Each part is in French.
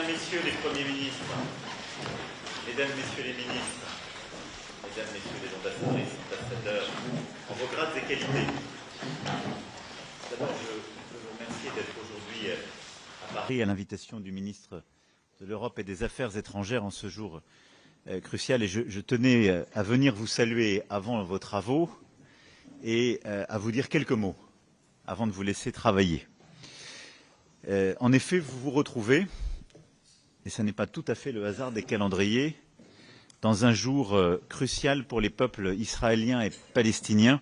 Messieurs les premiers ministres, mesdames, messieurs les ministres, mesdames, messieurs les ambassadrices, ambassadeurs, en vos grades et qualités. D'abord, je veux vous remercier d'être aujourd'hui à Paris à l'invitation du ministre de l'Europe et des Affaires étrangères en ce jour crucial. Et je tenais à venir vous saluer avant vos travaux et à vous dire quelques mots avant de vous laisser travailler. En effet, vous vous retrouvez, et ce n'est pas tout à fait le hasard des calendriers, dans un jour crucial pour les peuples israéliens et palestiniens,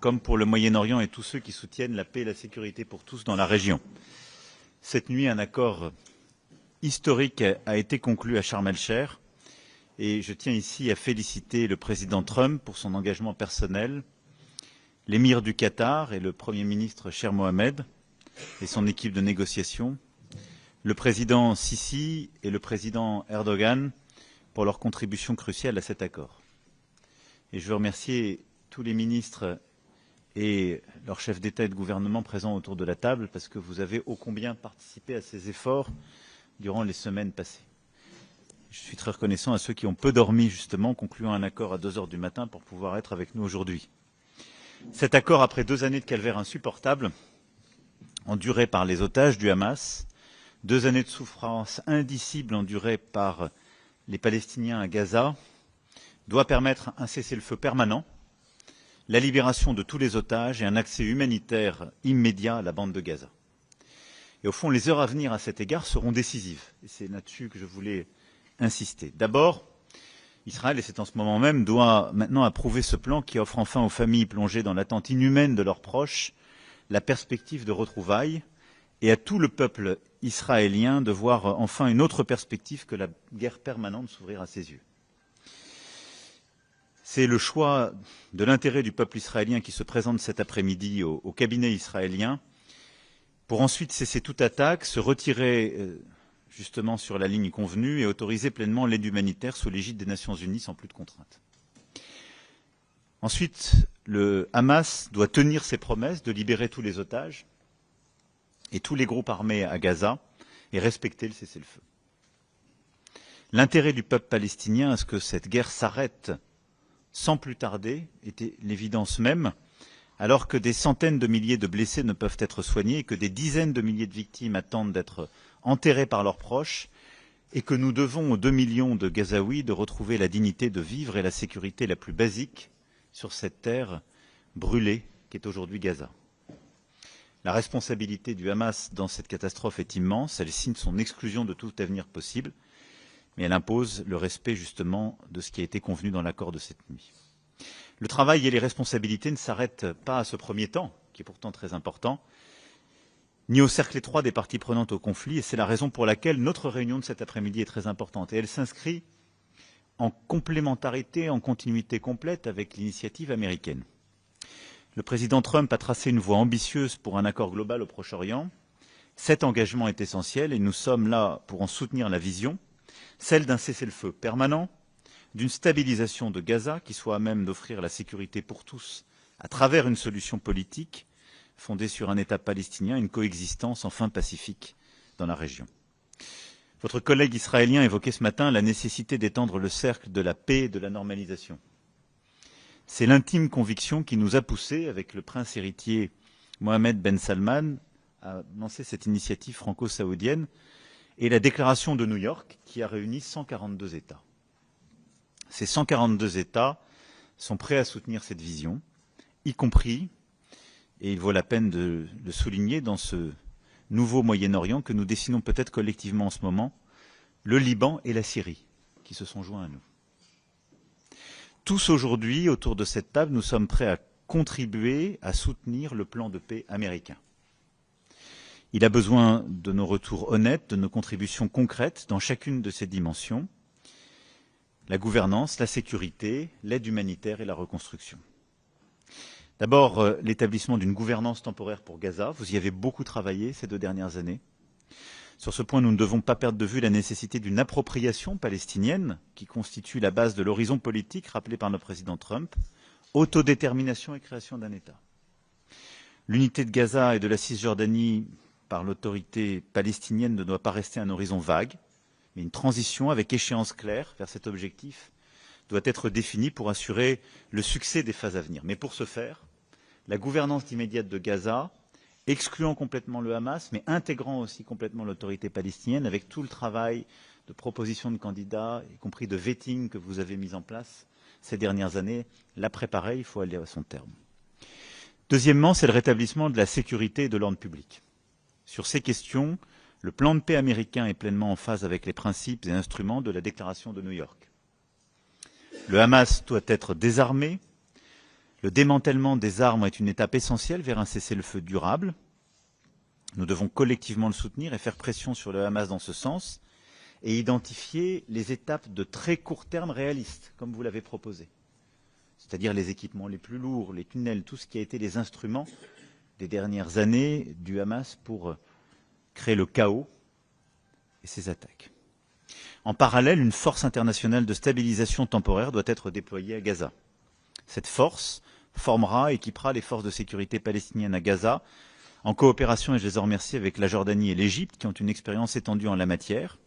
comme pour le Moyen-Orient et tous ceux qui soutiennent la paix et la sécurité pour tous dans la région. Cette nuit, un accord historique a été conclu à Sharm el-Sheikh, et je tiens ici à féliciter le président Trump pour son engagement personnel, l'émir du Qatar et le Premier ministre Sheikh Mohammed et son équipe de négociation, le président Sisi et le président Erdogan pour leur contribution cruciale à cet accord. Et je veux remercier tous les ministres et leurs chefs d'État et de gouvernement présents autour de la table parce que vous avez ô combien participé à ces efforts durant les semaines passées. Je suis très reconnaissant à ceux qui ont peu dormi justement, concluant un accord à 2 heures du matin pour pouvoir être avec nous aujourd'hui. Cet accord, après 2 années de calvaire insupportable, enduré par les otages du Hamas, 2 années de souffrance indicible endurées par les Palestiniens à Gaza, doit permettre un cessez-le-feu permanent, la libération de tous les otages et un accès humanitaire immédiat à la bande de Gaza. Et au fond, les heures à venir à cet égard seront décisives. Et c'est là-dessus que je voulais insister. D'abord, Israël, et c'est en ce moment même, doit maintenant approuver ce plan qui offre enfin aux familles plongées dans l'attente inhumaine de leurs proches la perspective de retrouvailles et à tout le peuple israélien de voir enfin une autre perspective que la guerre permanente s'ouvrir à ses yeux. C'est le choix de l'intérêt du peuple israélien qui se présente cet après-midi au cabinet israélien pour ensuite cesser toute attaque, se retirer justement sur la ligne convenue et autoriser pleinement l'aide humanitaire sous l'égide des Nations Unies sans plus de contraintes. Ensuite, le Hamas doit tenir ses promesses de libérer tous les otages et tous les groupes armés à Gaza et respecter le cessez-le-feu. L'intérêt du peuple palestinien à ce que cette guerre s'arrête sans plus tarder était l'évidence même, alors que des centaines de milliers de blessés ne peuvent être soignés et que des dizaines de milliers de victimes attendent d'être enterrés par leurs proches et que nous devons aux 2 millions de Gazaouis de retrouver la dignité de vivre et la sécurité la plus basique sur cette terre brûlée qu'est aujourd'hui Gaza. La responsabilité du Hamas dans cette catastrophe est immense. Elle signe son exclusion de tout avenir possible, mais elle impose le respect justement de ce qui a été convenu dans l'accord de cette nuit. Le travail et les responsabilités ne s'arrêtent pas à ce premier temps, qui est pourtant très important, ni au cercle étroit des parties prenantes au conflit, et c'est la raison pour laquelle notre réunion de cet après-midi est très importante. Et elle s'inscrit en complémentarité, en continuité complète avec l'initiative américaine. Le président Trump a tracé une voie ambitieuse pour un accord global au Proche-Orient. Cet engagement est essentiel et nous sommes là pour en soutenir la vision, celle d'un cessez-le-feu permanent, d'une stabilisation de Gaza qui soit à même d'offrir la sécurité pour tous à travers une solution politique fondée sur un État palestinien et une coexistence enfin pacifique dans la région. Votre collègue israélien évoquait ce matin la nécessité d'étendre le cercle de la paix et de la normalisation. C'est l'intime conviction qui nous a poussés, avec le prince héritier Mohammed Ben Salman, à lancer cette initiative franco-saoudienne et la déclaration de New York qui a réuni 142 États. Ces 142 États sont prêts à soutenir cette vision, y compris, et il vaut la peine de le souligner, dans ce nouveau Moyen-Orient que nous dessinons peut-être collectivement en ce moment, le Liban et la Syrie, qui se sont joints à nous. Tous aujourd'hui, autour de cette table, nous sommes prêts à contribuer à soutenir le plan de paix américain. Il a besoin de nos retours honnêtes, de nos contributions concrètes dans chacune de ces dimensions, la gouvernance, la sécurité, l'aide humanitaire et la reconstruction. D'abord, l'établissement d'une gouvernance temporaire pour Gaza. Vous y avez beaucoup travaillé ces 2 dernières années. Sur ce point, nous ne devons pas perdre de vue la nécessité d'une appropriation palestinienne qui constitue la base de l'horizon politique rappelé par le président Trump, autodétermination et création d'un État. L'unité de Gaza et de la Cisjordanie par l'autorité palestinienne ne doit pas rester un horizon vague, mais une transition avec échéance claire vers cet objectif doit être définie pour assurer le succès des phases à venir. Mais pour ce faire, la gouvernance immédiate de Gaza, excluant complètement le Hamas, mais intégrant aussi complètement l'autorité palestinienne, avec tout le travail de proposition de candidats, y compris de vetting que vous avez mis en place ces dernières années, l'a préparé, il faut aller à son terme. Deuxièmement, c'est le rétablissement de la sécurité et de l'ordre public. Sur ces questions, le plan de paix américain est pleinement en phase avec les principes et instruments de la déclaration de New York. Le Hamas doit être désarmé. Le démantèlement des armes est une étape essentielle vers un cessez-le-feu durable. Nous devons collectivement le soutenir et faire pression sur le Hamas dans ce sens et identifier les étapes de très court terme réalistes, comme vous l'avez proposé. C'est-à-dire les équipements les plus lourds, les tunnels, tout ce qui a été les instruments des dernières années du Hamas pour créer le chaos et ses attaques. En parallèle, une force internationale de stabilisation temporaire doit être déployée à Gaza. Cette force formera et équipera les forces de sécurité palestiniennes à Gaza, en coopération, et je les en remercie, avec la Jordanie et l'Égypte, qui ont une expérience étendue en la matière.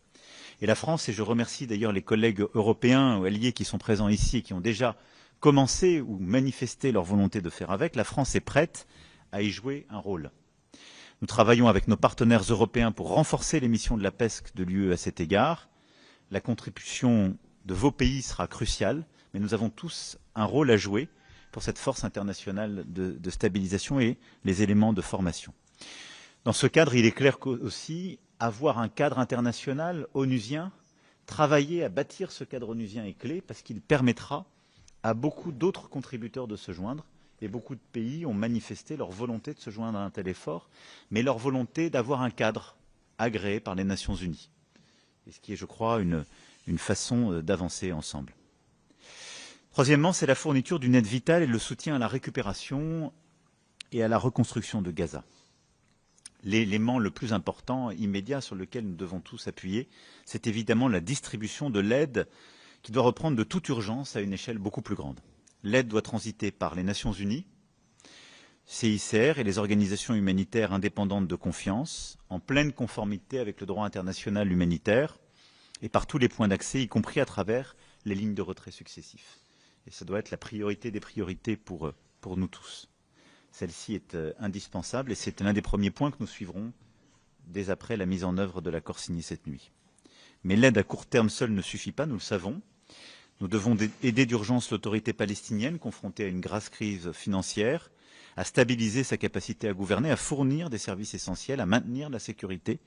Et la France, et je remercie d'ailleurs les collègues européens ou alliés qui sont présents ici et qui ont déjà commencé ou manifesté leur volonté de faire avec, la France est prête à y jouer un rôle. Nous travaillons avec nos partenaires européens pour renforcer les missions de la PESC de l'UE à cet égard. La contribution de vos pays sera cruciale, mais nous avons tous un rôle à jouer pour cette force internationale de stabilisation et les éléments de formation. Dans ce cadre, il est clair qu'aussi avoir un cadre international onusien, travailler à bâtir ce cadre onusien est clé parce qu'il permettra à beaucoup d'autres contributeurs de se joindre. Et beaucoup de pays ont manifesté leur volonté de se joindre à un tel effort, mais leur volonté d'avoir un cadre agréé par les Nations Unies. Et ce qui est, je crois, une façon d'avancer ensemble. Troisièmement, c'est la fourniture d'une aide vitale et le soutien à la récupération et à la reconstruction de Gaza. L'élément le plus important, immédiat, sur lequel nous devons tous appuyer, c'est évidemment la distribution de l'aide qui doit reprendre de toute urgence à une échelle beaucoup plus grande. L'aide doit transiter par les Nations Unies, CICR et les organisations humanitaires indépendantes de confiance, en pleine conformité avec le droit international humanitaire, et par tous les points d'accès, y compris à travers les lignes de retrait successifs. Et ça doit être la priorité des priorités pour nous tous. Celle-ci est indispensable et c'est l'un des premiers points que nous suivrons dès après la mise en œuvre de l'accord signé cette nuit. Mais l'aide à court terme seule ne suffit pas, nous le savons. Nous devons aider d'urgence l'autorité palestinienne confrontée à une grasse crise financière, à stabiliser sa capacité à gouverner, à fournir des services essentiels, à maintenir la sécurité.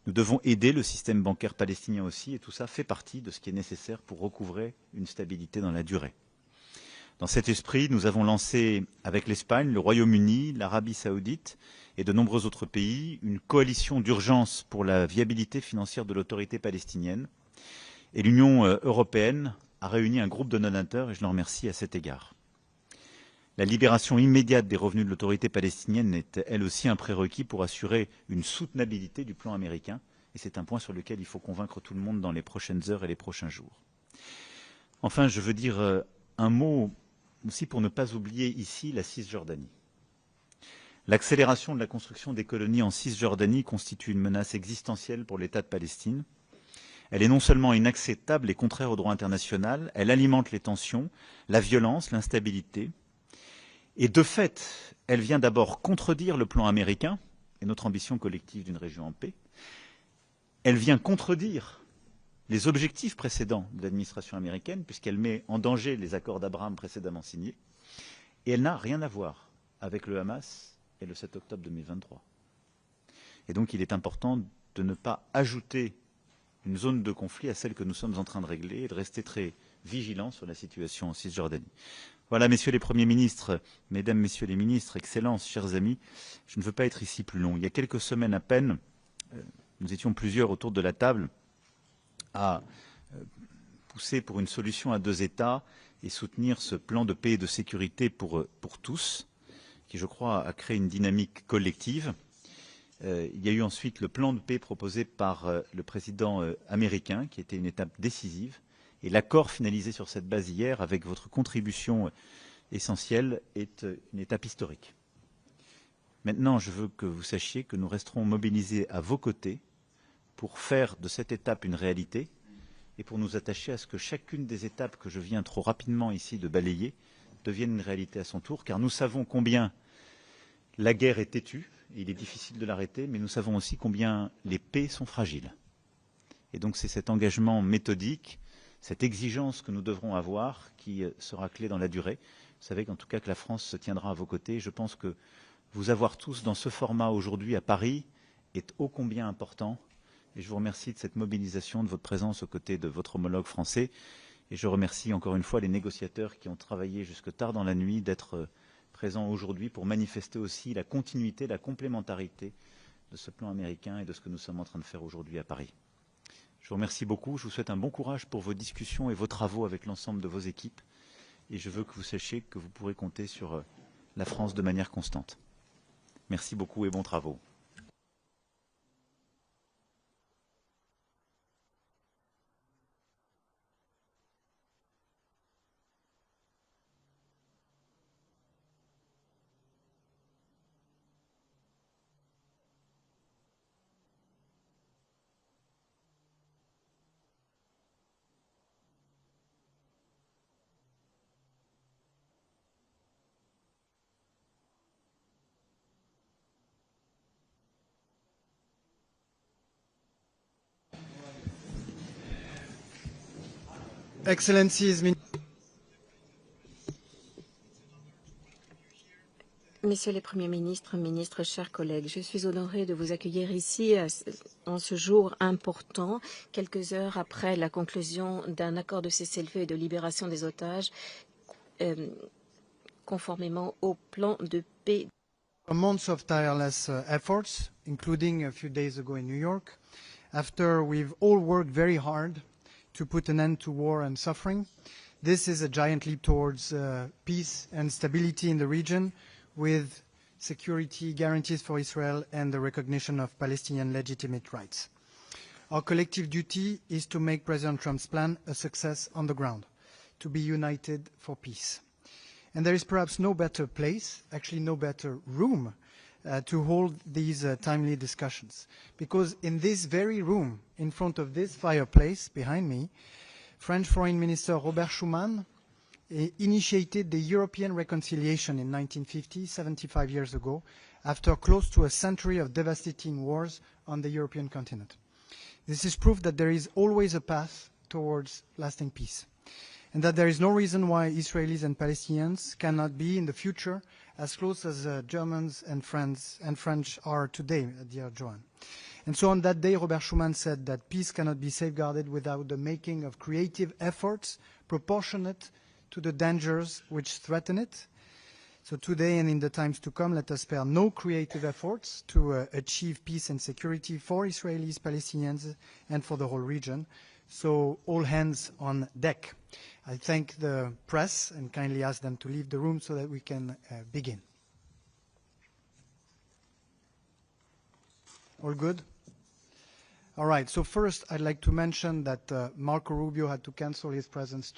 Nous devons aider le système bancaire palestinien aussi, et tout ça fait partie de ce qui est nécessaire pour recouvrer une stabilité dans la durée. Dans cet esprit, nous avons lancé avec l'Espagne, le Royaume-Uni, l'Arabie saoudite et de nombreux autres pays une coalition d'urgence pour la viabilité financière de l'autorité palestinienne. Et l'Union européenne a réuni un groupe de donateurs et je l'en remercie à cet égard. La libération immédiate des revenus de l'autorité palestinienne est elle aussi un prérequis pour assurer une soutenabilité du plan américain. Et c'est un point sur lequel il faut convaincre tout le monde dans les prochaines heures et les prochains jours. Enfin, je veux dire un mot aussi pour ne pas oublier ici la Cisjordanie. L'accélération de la construction des colonies en Cisjordanie constitue une menace existentielle pour l'État de Palestine. Elle est non seulement inacceptable et contraire au droit international, elle alimente les tensions, la violence, l'instabilité. Et de fait, elle vient d'abord contredire le plan américain et notre ambition collective d'une région en paix. Elle vient contredire les objectifs précédents de l'administration américaine, puisqu'elle met en danger les accords d'Abraham précédemment signés. Et elle n'a rien à voir avec le Hamas et le 7 octobre 2023. Et donc il est important de ne pas ajouter une zone de conflit à celle que nous sommes en train de régler et de rester très vigilants sur la situation en Cisjordanie. Voilà, messieurs les premiers ministres, mesdames, messieurs les ministres, excellences, chers amis, je ne veux pas être ici plus long. Il y a quelques semaines à peine, nous étions plusieurs autour de la table à pousser pour une solution à deux États et soutenir ce plan de paix et de sécurité pour tous, qui, je crois, a créé une dynamique collective. Il y a eu ensuite le plan de paix proposé par le président américain, qui était une étape décisive. Et l'accord finalisé sur cette base hier, avec votre contribution essentielle, est une étape historique. Maintenant, je veux que vous sachiez que nous resterons mobilisés à vos côtés pour faire de cette étape une réalité et pour nous attacher à ce que chacune des étapes que je viens trop rapidement ici de balayer devienne une réalité à son tour, car nous savons combien la guerre est têtue, et il est difficile de l'arrêter, mais nous savons aussi combien les paix sont fragiles. Et donc c'est cet engagement méthodique, cette exigence que nous devrons avoir qui sera clé dans la durée. Vous savez qu'en tout cas que la France se tiendra à vos côtés. Je pense que vous avoir tous dans ce format aujourd'hui à Paris est ô combien important. Et je vous remercie de cette mobilisation, de votre présence aux côtés de votre homologue français. Et je remercie encore une fois les négociateurs qui ont travaillé jusque tard dans la nuit d'être présents aujourd'hui pour manifester aussi la continuité, la complémentarité de ce plan américain et de ce que nous sommes en train de faire aujourd'hui à Paris. Je vous remercie beaucoup. Je vous souhaite un bon courage pour vos discussions et vos travaux avec l'ensemble de vos équipes. Et je veux que vous sachiez que vous pourrez compter sur la France de manière constante. Merci beaucoup et bons travaux. Excellencies, Messieurs les Premiers ministres, ministres, chers collègues, je suis honorée de vous accueillir ici en ce jour important, quelques heures après la conclusion d'un accord de cessez-le-feu et de libération des otages, conformément au plan de paix. months of tireless efforts, including a few days ago in New York, after we've all worked very hard to put an end to war and suffering, this is a giant leap towards peace and stability in the region, with security guarantees for Israel and the recognition of Palestinian legitimate rights. Our collective duty is to make President Trump's plan a success on the ground, to be united for peace. And there is perhaps no better place, actually no better room, to hold these timely discussions. Because in this very room, in front of this fireplace behind me, French Foreign Minister Robert Schuman initiated the European reconciliation in 1950, 75 years ago, after close to a century of devastating wars on the European continent. This is proof that there is always a path towards lasting peace, and that there is no reason why Israelis and Palestinians cannot be in the future as close as Germans and French are today, dear Joan. And so on that day, Robert Schuman said that peace cannot be safeguarded without the making of creative efforts proportionate to the dangers which threaten it. So today and in the times to come, let us spare no creative efforts to achieve peace and security for Israelis, Palestinians, and for the whole region. So all hands on deck. I thank the press and kindly ask them to leave the room so that we can begin. All good? All right, so first I'd like to mention that Marco Rubio had to cancel his presence